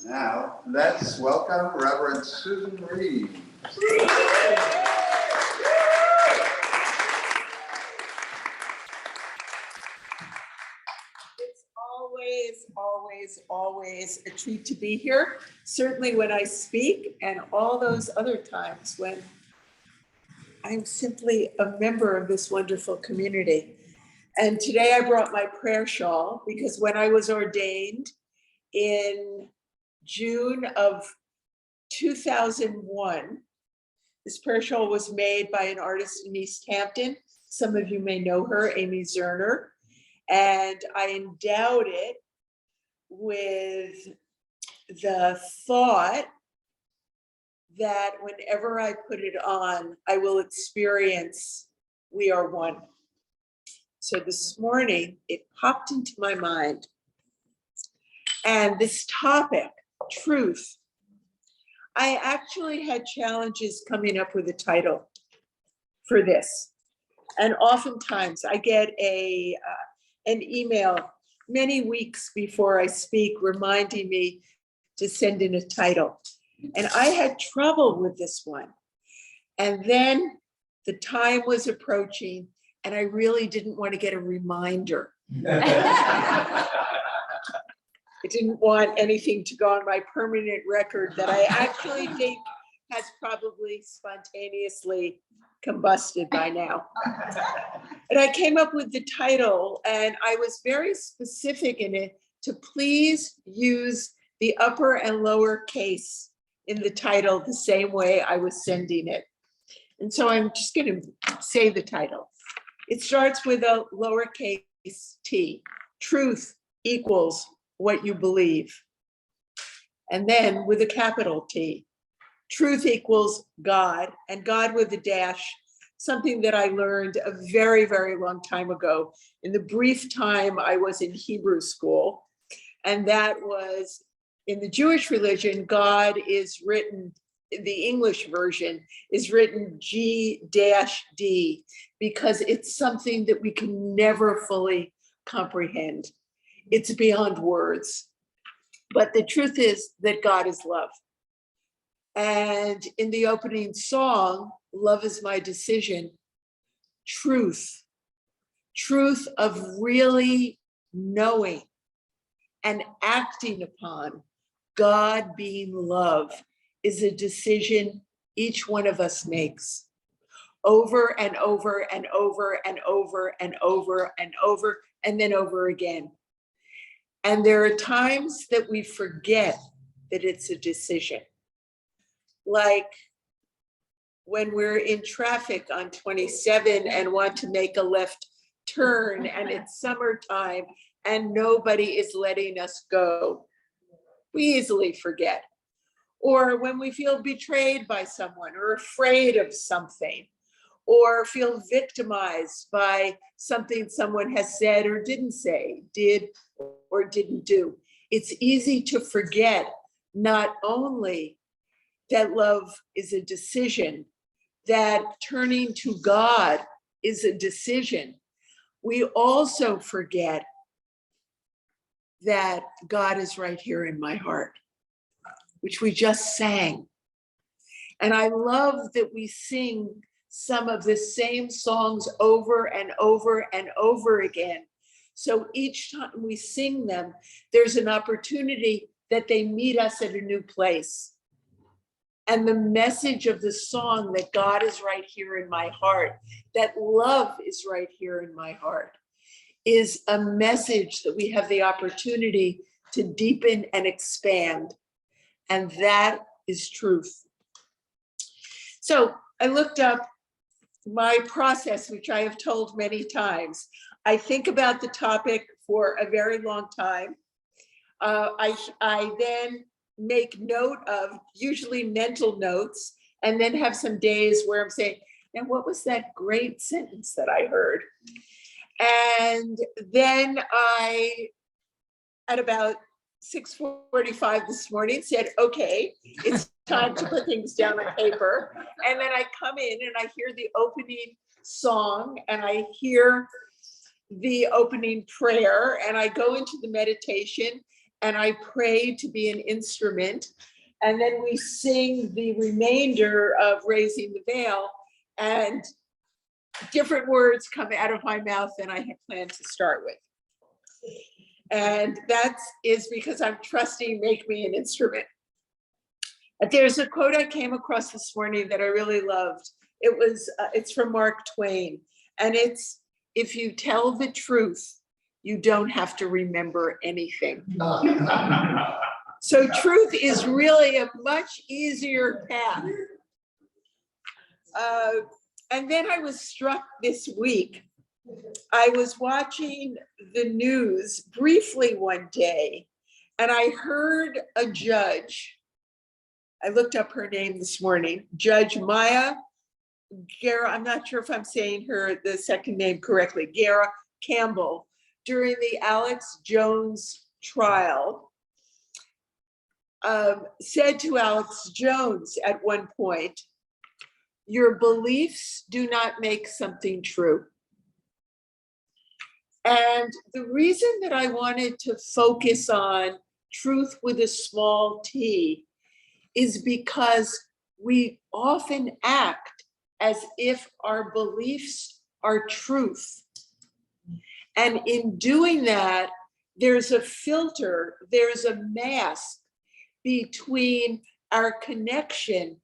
Now, let's welcome Reverend Susyn Reeve. It's always a treat to be here. Certainly when I speak and all those other times when I'm simply a member of this wonderful community. And today I brought my prayer shawl because when I was ordained in June of 2001, this prayer shawl was made by an artist in East Hampton. Some of you may know her, Amy Zerner. And I endowed it with the thought that whenever I put it on, I will experience we are one. So this morning, it popped into my mind. And this topic, truth, I actually had challenges coming up with a title for this. And oftentimes I get an email many weeks before I speak reminding me to send in a title. And I had trouble with this one. And then the time was approaching and I really didn't want to get a reminder. I didn't want anything to go on my permanent record that I actually think has probably spontaneously combusted by now. And I came up with the title and I was very specific in it to please use the upper and lower case in the title the same way I was sending it. And so I'm just going to say the title. It starts with a lowercase t. Truth equals what you believe. And then with a capital T. Truth equals God, and God with a dash, something that I learned a very, very long time ago in the brief time I was in Hebrew school. And that was in the Jewish religion, God is written, the English version is written G-D because it's something that we can never fully comprehend. It's beyond words. But the truth is that God is love. And in the opening song, Love is My Decision, truth of really knowing and acting upon God being love is a decision each one of us makes over and over and over and over and over and over and then over again. And there are times that we forget that it's a decision. Like when we're in traffic on 27 and want to make a left turn and it's summertime and nobody is letting us go. We easily forget. Or when we feel betrayed by someone or afraid of something, or feel victimized by something someone has said or didn't say, did or didn't do. It's easy to forget not only that love is a decision, that turning to God is a decision. We also forget that God is right here in my heart, which we just sang. And I love that we sing some of the same songs over and over and over again. So each time we sing them, there's an opportunity that they meet us at a new place. And the message of the song that God is right here in my heart, that love is right here in my heart, is a message that we have the opportunity to deepen and expand. And that is truth. So I looked up my process, which I have told many times. I think about the topic for a very long time. I then make note of usually mental notes and then have some days where I'm saying, now what was that great sentence that I heard? And then I, at about 6:45 this morning, said, okay, it's time to put things down on paper. And then I come in and I hear the opening song and I hear the opening prayer and I go into the meditation and I pray to be an instrument. And then we sing the remainder of Raising the Veil, and different words come out of my mouth than I had planned to start with. And that is because I'm trusting Make Me an Instrument. There's a quote I came across this morning that I really loved. It's from Mark Twain, and it's, if you tell the truth, you don't have to remember anything. So truth is really a much easier path. And then I was struck this week. I was watching the news briefly one day, and I heard a judge. I looked up her name this morning, Judge Maya Guerra. I'm not sure if I'm saying the second name correctly, Guerra Campbell, during the Alex Jones trial, said to Alex Jones at one point, "Your beliefs do not make something true." And the reason that I wanted to focus on truth with a small t is because we often act as if our beliefs are truth. And in doing that, there's a filter, there's a mask between our connection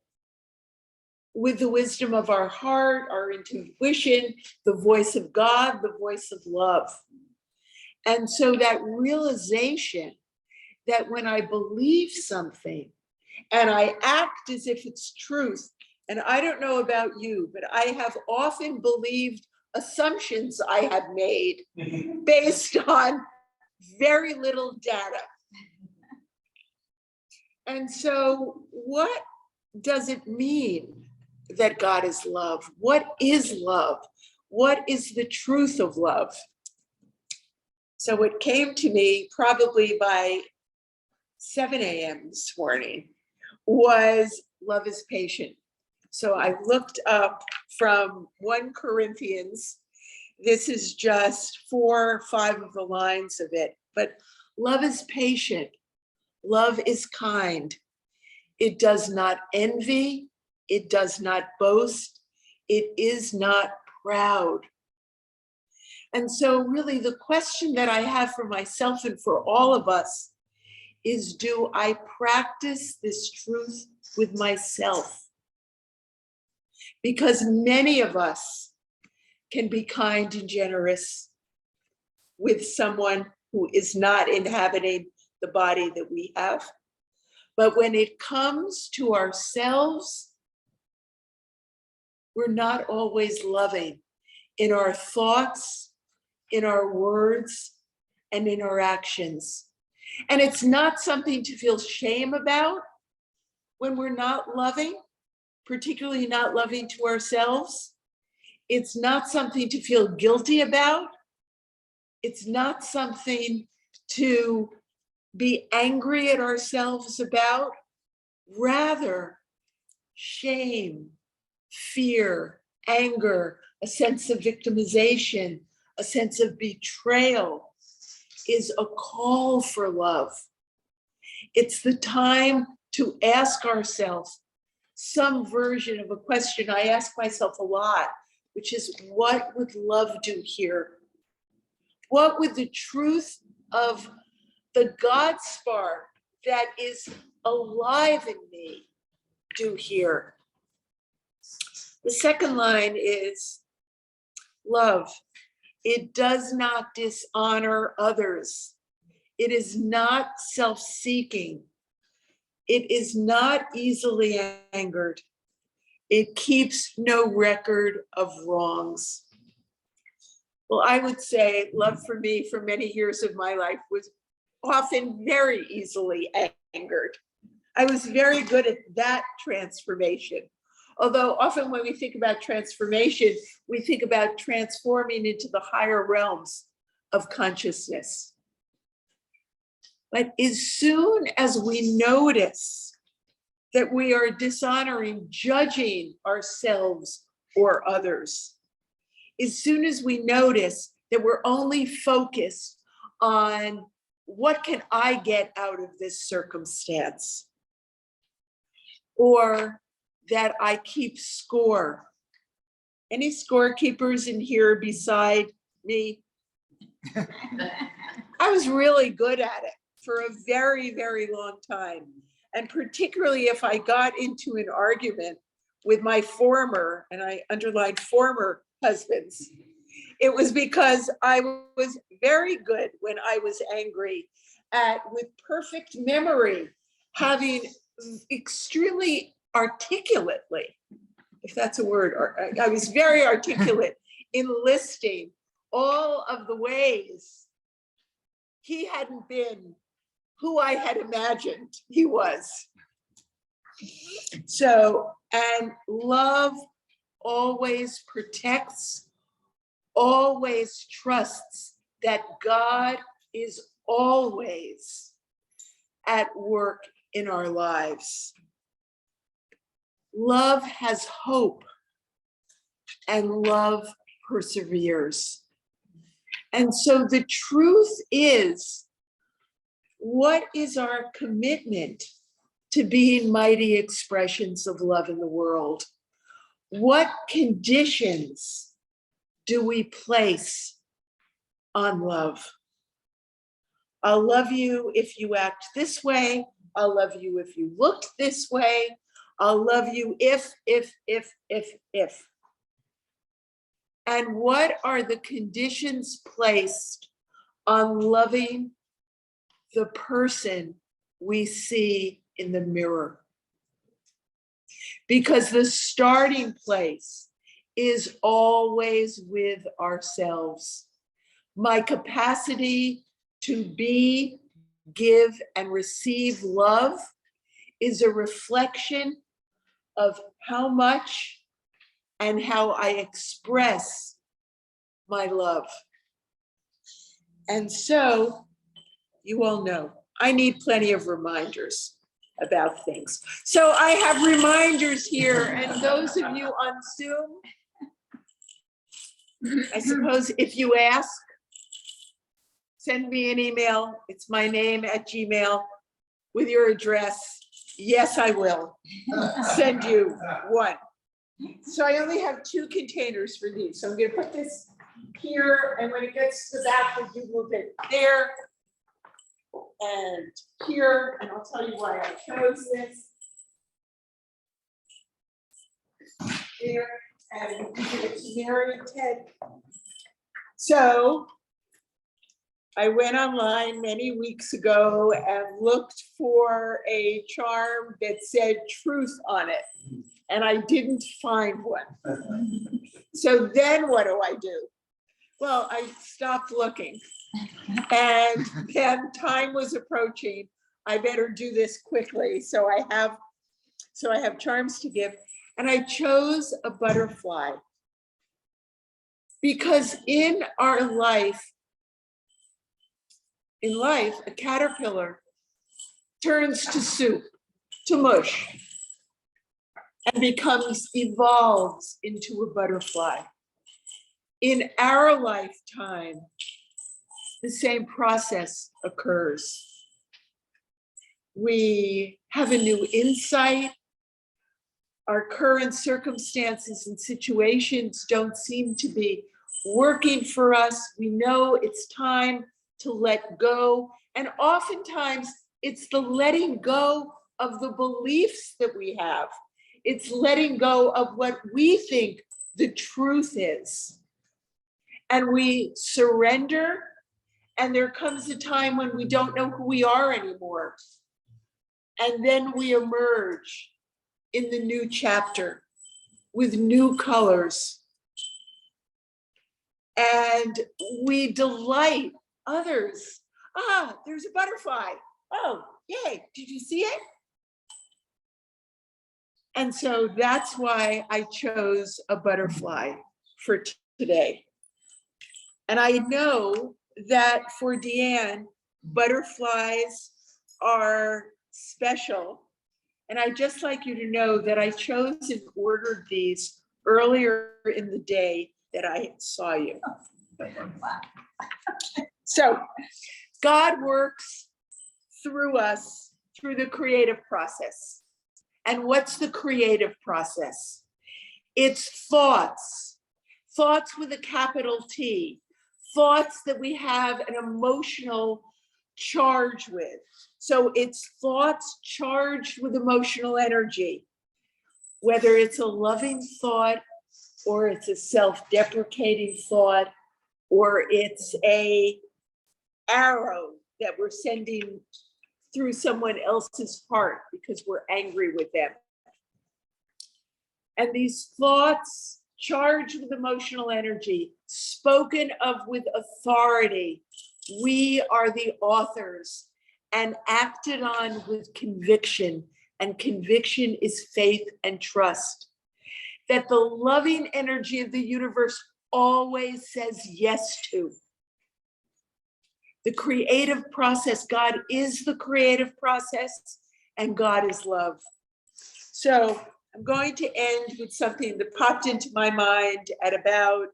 with the wisdom of our heart, our intuition, the voice of God, the voice of love. And so that realization that when I believe something and I act as if it's truth, and I don't know about you, but I have often believed assumptions I had made based on very little data. And so what does it mean that God is love? What is love? What is the truth of love? So it came to me probably by 7 a.m. this morning, was love is patient. So I looked up from 1 Corinthians. This is just 4 or 5 of the lines of it, but love is patient. Love is kind. It does not envy. It does not boast. It is not proud. And so really the question that I have for myself and for all of us is, do I practice this truth with myself? Because many of us can be kind and generous with someone who is not inhabiting the body that we have. But when it comes to ourselves, we're not always loving in our thoughts, in our words, and in our actions. And it's not something to feel shame about when we're not loving, particularly not loving to ourselves. It's not something to feel guilty about. It's not something to be angry at ourselves about. Rather, shame, fear, anger, a sense of victimization, a sense of betrayal is a call for love. It's the time to ask ourselves some version of a question I ask myself a lot, which is, what would love do here? What would the truth of the God spark that is alive in me do here? The second line is love. It does not dishonor others. It is not self-seeking. It is not easily angered. It keeps no record of wrongs. Well, I would say love for me for many years of my life was often very easily angered. I was very good at that transformation. Although often when we think about transformation, we think about transforming into the higher realms of consciousness. But as soon as we notice that we are dishonoring, judging ourselves or others, as soon as we notice that we're only focused on what can I get out of this circumstance, or that I keep score. Any scorekeepers in here beside me? I was really good at it for a very, very long time. And particularly if I got into an argument with my former, and I underlined former husbands, it was because I was very good when I was angry at, with perfect memory, having extremely articulately, if that's a word, or I was very articulate in listing all of the ways he hadn't been who I had imagined he was. So, and love always protects, always trusts that God is always at work in our lives. Love has hope, and love perseveres. And so the truth is, what is our commitment to being mighty expressions of love in the world? What conditions do we place on love? I'll love you if you act this way. I'll love you if you look this way. I'll love you if. And what are the conditions placed on loving the person we see in the mirror? Because the starting place is always with ourselves. My capacity to be, give, and receive love is a reflection of how much and how I express my love. And so, you all know, I need plenty of reminders about things. So I have reminders here, and those of you on Zoom, I suppose if you ask, send me an email. It's my name at Gmail with your address. Yes, I will send you one. So I only have 2 containers for these. So I'm going to put this here, and when it gets to the back, you move it there and here, and I'll tell you why I chose this. There, and give it to Mary and Ted. So I went online many weeks ago and looked for a charm that said truth on it, and I didn't find one. So then what do? Well, I stopped looking, and then time was approaching. I better do this quickly. So I have charms to give, and I chose a butterfly because in life, a caterpillar turns to soup, to mush, and evolves into a butterfly. In our lifetime, the same process occurs. We have a new insight. Our current circumstances and situations don't seem to be working for us. We know it's time to let go. And oftentimes it's the letting go of the beliefs that we have. It's letting go of what we think the truth is. And we surrender, and there comes a time when we don't know who we are anymore. And then we emerge in the new chapter with new colors. And we delight others. Ah, there's a butterfly. Oh, yay, did you see it? And so that's why I chose a butterfly for today. And I know that for Deanne, butterflies are special. And I'd just like you to know that I chose and ordered these earlier in the day that I saw you. So God works through us through the creative process. And what's the creative process? It's thoughts with a capital T, thoughts that we have an emotional charge with. So it's thoughts charged with emotional energy, whether it's a loving thought or it's a self-deprecating thought, or it's a arrow that we're sending through someone else's heart because we're angry with them. And these thoughts charged with emotional energy, spoken of with authority, we are the authors, and acted on with conviction. And conviction is faith and trust. That the loving energy of the universe always says yes to. The creative process, God is the creative process, and God is love. So I'm going to end with something that popped into my mind at about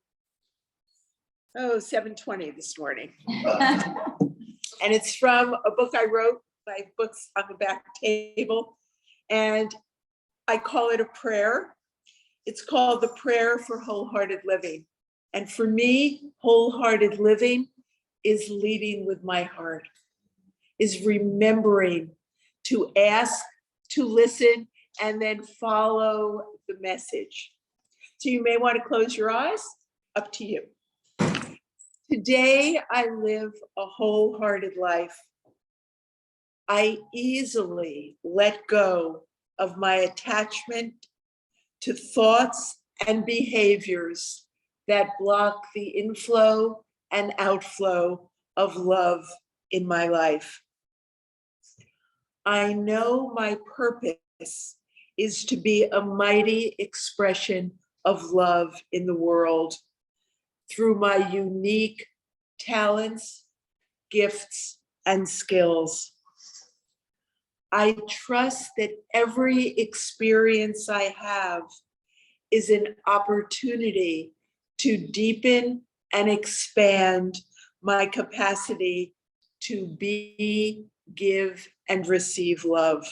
7:20 this morning. And it's from a book I wrote, my book's on the back table, and I call it a prayer. It's called The Prayer for Wholehearted Living. And for me, wholehearted living is leading with my heart, is remembering to ask, to listen, and then follow the message. So you may want to close your eyes, up to you. Today, I live a wholehearted life. I easily let go of my attachment to thoughts and behaviors that block the inflow and outflow of love in my life. I know my purpose is to be a mighty expression of love in the world through my unique talents, gifts, and skills. I trust that every experience I have is an opportunity to deepen and expand my capacity to be, give, and receive love.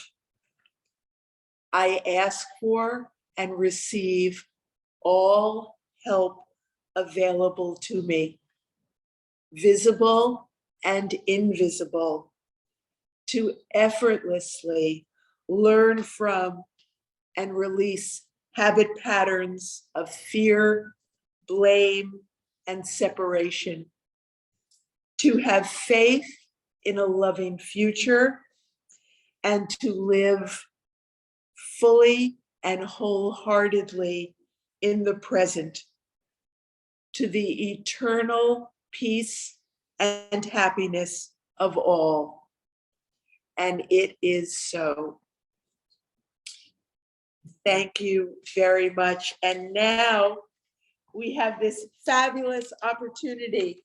I ask for and receive all help available to me, visible and invisible, to effortlessly learn from and release habit patterns of fear, blame, and separation, to have faith in a loving future, and to live fully and wholeheartedly in the present, to the eternal peace and happiness of all. And it is so. Thank you very much. And now we have this fabulous opportunity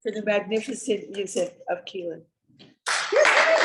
for the magnificent music of Keelan.